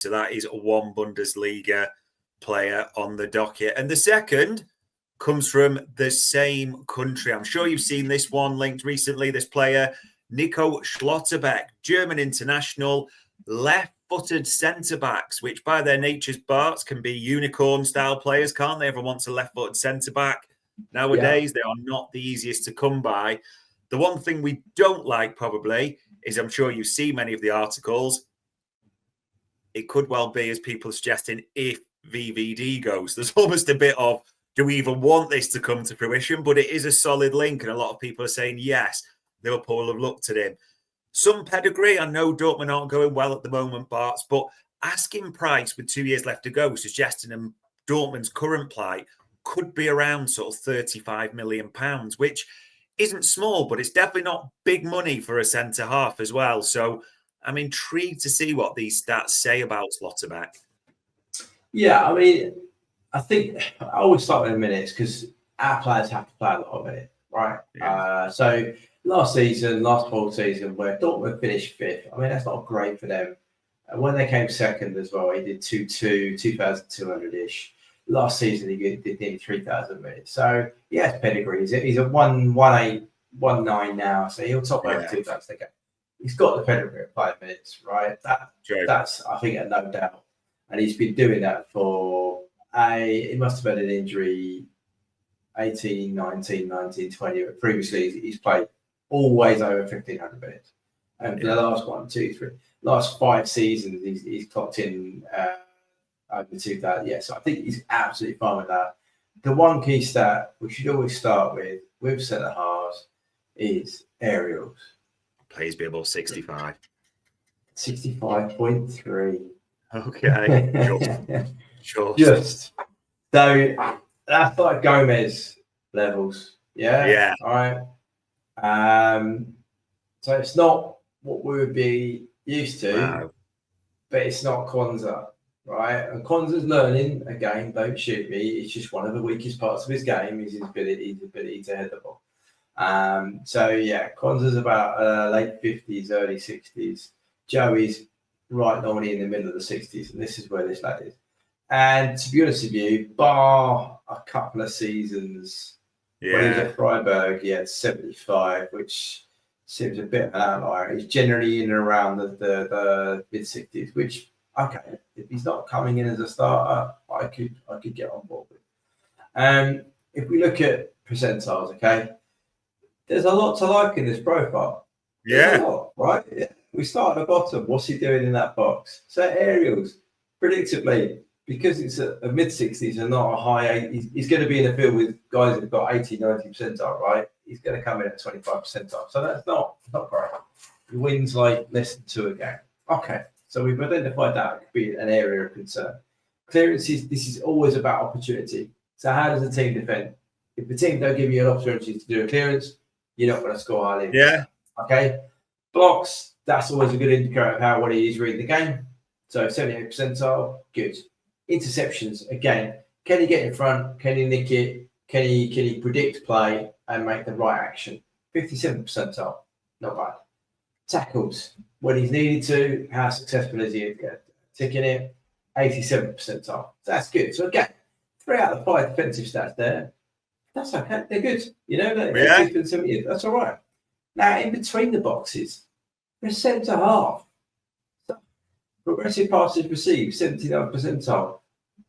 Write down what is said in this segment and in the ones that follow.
So that is one Bundesliga player on the docket. And the second comes from the same country. I'm sure you've seen this one linked recently. This player, Nico Schlotterbeck, German international, left-footed centre-backs, which by their natures, Barts, can be unicorn-style players, can't they? Everyone wants a left-footed centre-back. Nowadays, they are not the easiest to come by. The one thing we don't like, probably, is I'm sure you see many of the articles. It could well be, as people are suggesting, if VVD goes. There's almost a bit of, do we even want this to come to fruition? But it is a solid link, and a lot of people are saying, yes, Liverpool have looked at him. Some pedigree. I know Dortmund aren't going well at the moment, Barts, but asking price with 2 years left to go, suggesting him Dortmund's current plight could be around sort of £35 million, which isn't small, but it's definitely not big money for a centre-half as well. So I'm intrigued to see what these stats say about Schlotterbeck. Yeah, I mean, I think I always start with the minutes because our players have to play a lot of it, right? Yeah. So last full season, where Dortmund finished fifth, I mean, that's not great for them. And when they came second as well, he did 2,200-ish. Last season, he did nearly 3,000 minutes. So, he has pedigree. He's at 118, 19 now, so he'll top over 2,000 again. He's got the pedigree of 5 minutes, right? That's, I think, a no doubt. And he's been doing that for he must have had an injury 18, 19, 19, 20. Previously, he's played always over 1,500 minutes. And for the last 5 seasons, he's clocked in over 2,000. Yeah, so I think he's absolutely fine with that. The one key stat we should always start with centre halves is aerials. Please be above 65. 65.3. Okay. Just. So that's like Gomez levels. Yeah. Yeah. All right. So it's not what we would be used to, but it's not Kwanzaa, right? And Kwanzaa's learning, again, don't shoot me. It's just one of the weakest parts of his game is his ability to head the ball. So yeah, Kwanzaa's about late 50s, early 60s. Joey's right normally in the middle of the 60s, and this is where this lad is. And to be honest with you, bar a couple of seasons when he was at Freiburg, he had 75, which seems a bit of an outlier. He's generally in and around the mid-60s, which, okay, if he's not coming in as a starter, I could get on board with. If we look at percentiles, okay, there's a lot to like in this profile. There's a lot, right? Yeah. We start at the bottom. What's he doing in that box? So aerials, predictably, because it's a mid-60s and not a high 80s, he's going to be in the field with guys who've got 80, 90 percentile, right? He's going to come in at 25 percentile. So that's not great. He wins like less than 2 a game. Okay, so we've identified that could be an area of concern. Clearances, this is always about opportunity. So how does the team defend? If the team don't give you an opportunity to do a clearance, you're not going to score highly. Yeah. Okay. Blocks, that's always a good indicator of how well he is reading the game. So 78 percentile, good. Interceptions, again, can he get in front? Can he nick it? Can he predict play and make the right action? 57 percentile, not bad. Tackles, when he's needed to, how successful is he at ticking it? 87 percentile. So that's good. So again, 3 out of 5 defensive stats there. That's okay. They're good. You know, that's all right. Now, in between the boxes, for centre half, progressive passes received, 79 percentile.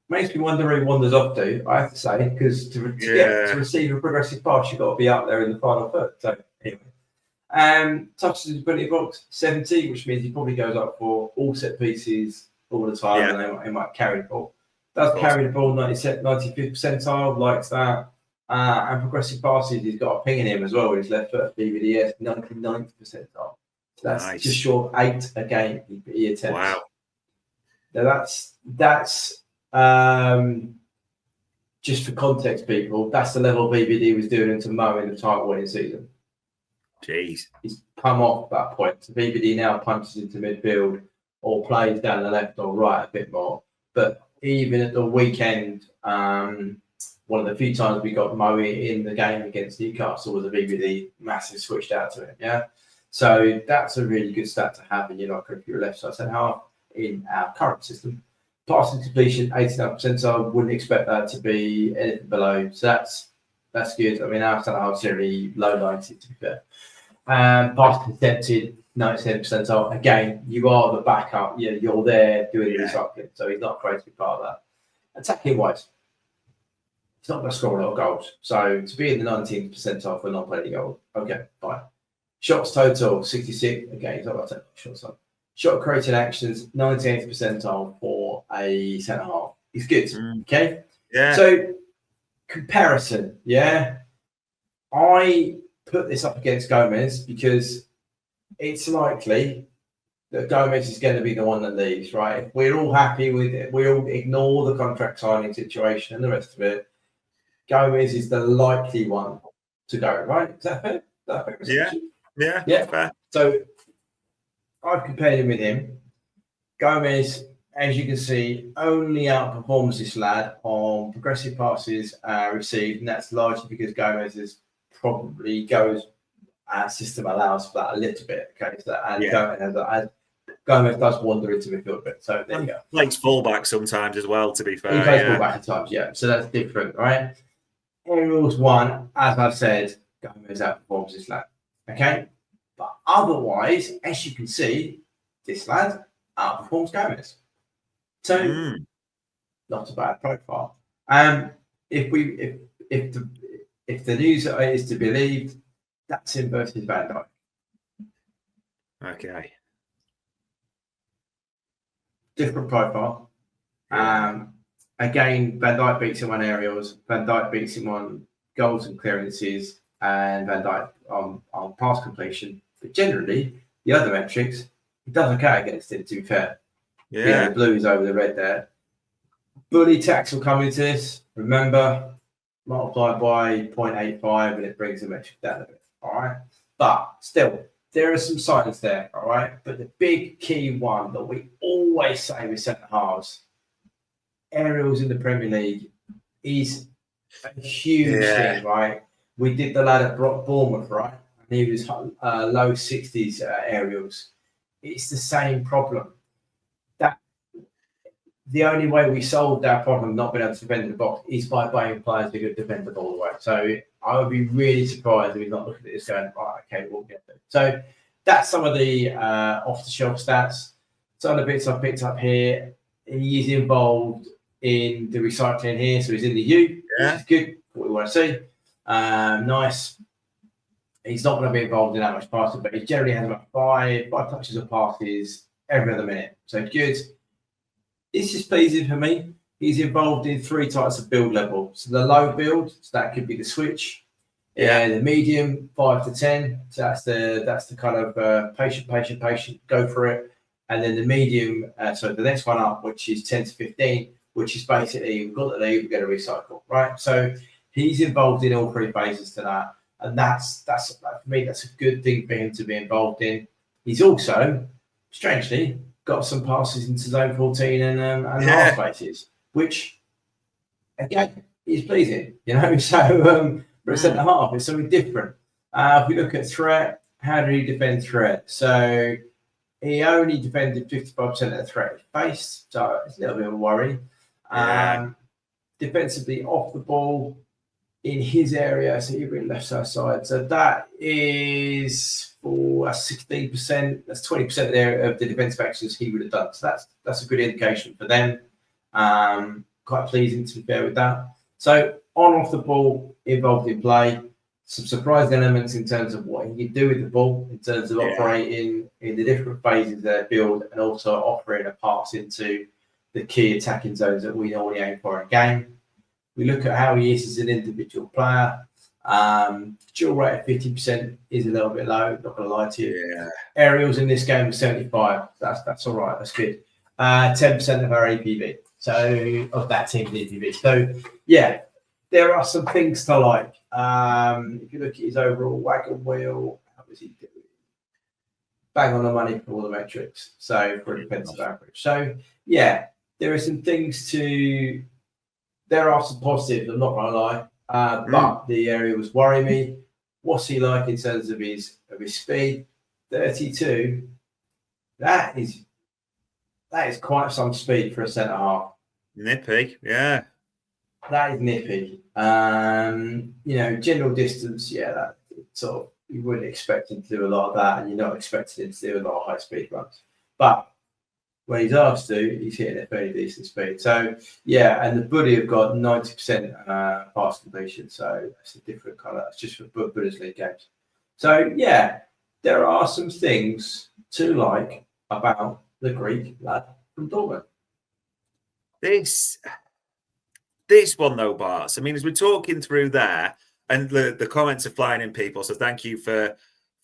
Makes me wonder who he wanders off to, I have to say, because to get to receive a progressive pass, you've got to be up there in the final third. So, anyway. Touches in penalty box, 70, which means he probably goes up for all set pieces all the time, and he might carry the ball. Does carry the ball, 95th percentile, likes that. And progressive passes, he's got a ping in him as well with his left foot, BVDS, 99th percentile. So that's just short 8 a game he attempts. Wow. Now that's just for context, people, that's the level BVD was doing into Mo in the title winning season. Jeez. He's come off that point. So BVD now punches into midfield or plays down the left or right a bit more. But even at the weekend, one of the few times we got Mo in the game against Newcastle was a BVD massive switched out to him. Yeah. So that's a really good stat to have in your locker if you're a left side centre half. in our current system. Passing completion, 89 percentile. Wouldn't expect that to be anything below. So that's good. I mean, our centre half's really low 90, to be fair. Passing attempted, 97 percentile. Again, you are the backup. You're there doing the recycling, so he's not crazy to be part of that. Attacking wise, he's not going to score a lot of goals. So to be in the 19th percentile for a non-penalty goal, okay, fine. Shots total, 66. Again, he's not going to take shots on. Shot creating actions, 19th percentile for a centre half. He's good. Okay. Yeah. So comparison, I put this up against Gomez because it's likely that Gomez is going to be the one that leaves, right? If we're all happy with it, we all ignore the contract signing situation and the rest of it. Gomez is the likely one to go, right? Is that fair? Yeah. Fair. So I've compared him with him. Gomez, as you can see, only outperforms this lad on progressive passes received, and that's largely because Gomez is probably our system allows for that a little bit. Okay, so Gomez does wander into midfield a bit. So there you go. Plays fullback sometimes as well, to be fair. He plays fullback at times, so that's different, right? Aerials one, as I've said, Gomez outperforms this lad. Okay, but otherwise, as you can see, this lad outperforms Gomez. So not a bad profile. If the news is to be believed, that's him versus Van Dijk. Okay. Different profile. Again, Van Dijk beats him on aerials. Van Dijk beats him on goals and clearances, and Van Dijk on pass completion. But generally, the other metrics, he does okay against it, to be fair. Yeah. The blue is over the red there. Bully tax will come into this. Remember, multiply by 0.85 and it brings the metric down a bit. All right. But still, there are some signs there. All right. But the big key one that we always say with centre halves, aerials in the Premier League is a huge thing, right? We did the lad at Bournemouth, right? And he was low 60s aerials. It's the same problem. The only way we solved our problem not being able to defend in the box is by buying players who could defend the ball away. So I would be really surprised if he's not looking at this going, right, okay, we'll get there. So that's some of the off-the-shelf stats. Some of the bits I've picked up here. He is involved in the recycling here, so he's in the U, which is good. What we want to see. Nice. He's not going to be involved in that much passing, but he generally has about five touches of passes every other minute. So good. This is pleasing for me. He's involved in three types of build level. So the low build, so that could be the switch. The medium, 5 to 10. So that's the kind of patient, go for it. And then the medium, so the next one up, which is 10 to 15, which is basically we've got the lead, we're going to recycle, right? So he's involved in all three phases to that. And that's for me, that's a good thing for him to be involved in. He's also, strangely, got some passes into zone 14 and half spaces, which again is pleasing, So for a centre half, it's something different. If we look at threat, how did he defend threat? So he only defended 55% of the threat he faced, so it's a little bit of a worry. Defensively off the ball in his area, so you're in left side. So that is for 16%. That's 20% of the defensive actions he would have done. So that's a good indication for them. Quite pleasing to be fair with that. So on off the ball, involved in play. Some surprising elements in terms of what he can do with the ball, in terms of operating in the different phases of their build, and also offering a pass into the key attacking zones that we normally aim for in a game. We look at how he is as an individual player. Dual rate of 50% is a little bit low, not going to lie to you. Aerials in this game are 75. That's all right. That's good. 10% of our APV. So of that team's APV. So there are some things to like. If you look at his overall wagon wheel, how was he doing? Bang on the money for all the metrics. So for a defensive average. So there are some things to. There are some positives, I'm not going to lie, but the aerials worry me. What's he like in terms of his speed? 32. That is That is quite some speed for a centre half. Nippy, yeah. That is nippy. General distance, that sort of, you wouldn't expect him to do a lot of that, and you're not expecting him to do a lot of high speed runs. But when he's asked to, he's hitting at very decent speed. So and the Buddy have got 90% pass completion. So that's a different colour. That's just for Bundesliga games. So there are some things to like about the Greek lad from Dortmund. This one though, Bart. I mean, as we're talking through there, and the comments are flying in, people. So thank you for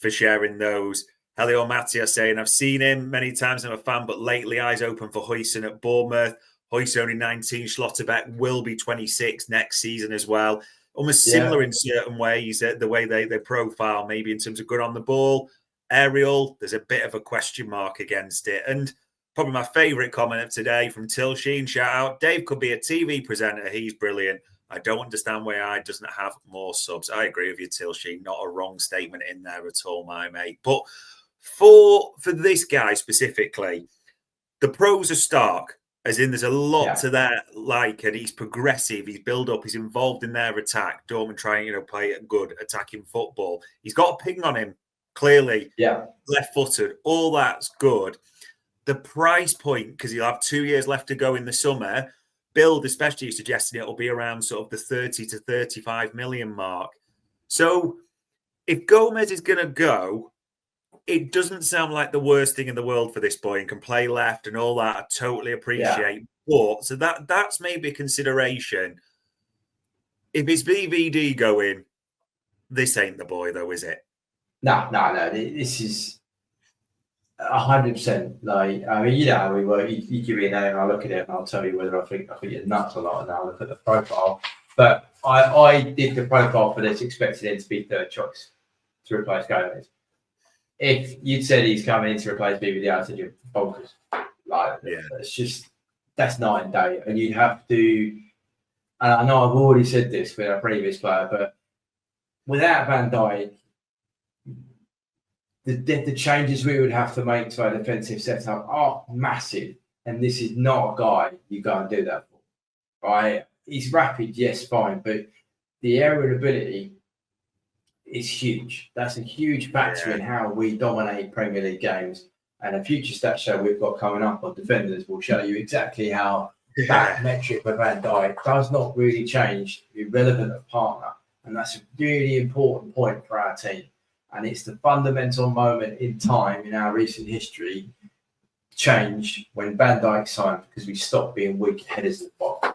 sharing those. Helio Mattia saying, I've seen him many times. I'm a fan, but lately eyes open for Huijsen at Bournemouth. Huijsen only 19. Schlotterbeck will be 26 next season as well. Almost similar in certain ways, the way they profile, maybe in terms of good on the ball. Aerial, there's a bit of a question mark against it. And probably my favourite comment of today from Till Sheen, shout out, Dave could be a TV presenter. He's brilliant. I don't understand why I doesn't have more subs. I agree with you, Till Sheen. Not a wrong statement in there at all, my mate. But for this guy specifically, the pros are stark, as in there's a lot to that, and he's progressive, he's build up, he's involved in their attack. Dortmund trying, play good attacking football. He's got a ping on him, clearly. Left-footed, all that's good. The price point, because he'll have 2 years left to go in the summer, Bild especially suggesting it will be around sort of the 30 to 35 million mark. So if Gomez is going to go, it doesn't sound like the worst thing in the world for this boy and can play left and all that. I totally appreciate. But so that's maybe a consideration. If it's VVD going, this ain't the boy though, is it? No. This is 100%. Like, I mean, you give me a name, I'll look at it and I'll tell you whether I think you're nuts or not, and I'll look at the profile. But I did the profile for this, expecting him to be third choice to replace Gomez. If you'd said he's coming in to replace BBD, I said you're bonkers. That's night and day. And you'd have to, and I know I've already said this with a previous player, but without Van Dijk, the changes we would have to make to our defensive setup are massive. And this is not a guy you go and do that for. Right? He's rapid, yes, fine, but the aerial ability is huge. That's a huge factor in how we dominate Premier League games. And a future stat show we've got coming up on defenders will show you exactly how that metric with Van Dijk does not really change the relevant of partner. And that's a really important point for our team. And it's the fundamental moment in time in our recent history changed when Van Dijk signed, because we stopped being weak headers at the bottom.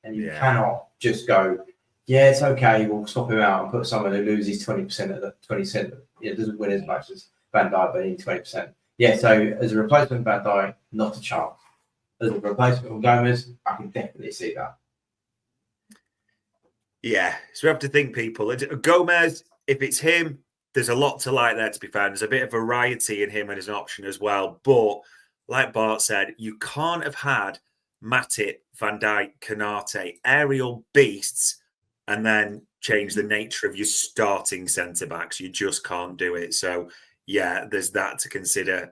And you cannot just go, it's okay, we'll swap him out and put someone who loses 20% of the 20%. Doesn't win as much as Van Dijk, but needs 20%. So as a replacement Van Dijk, not a chance. As a replacement for Gomez, I can definitely see that. So we have to think, people. Gomez, if it's him, there's a lot to like there, to be fair. There's a bit of variety in him and as an option as well. But like Bart said, you can't have had Matip, Van Dijk, Konate, aerial beasts, and then change the nature of your starting centre-backs. You just can't do it. So, there's that to consider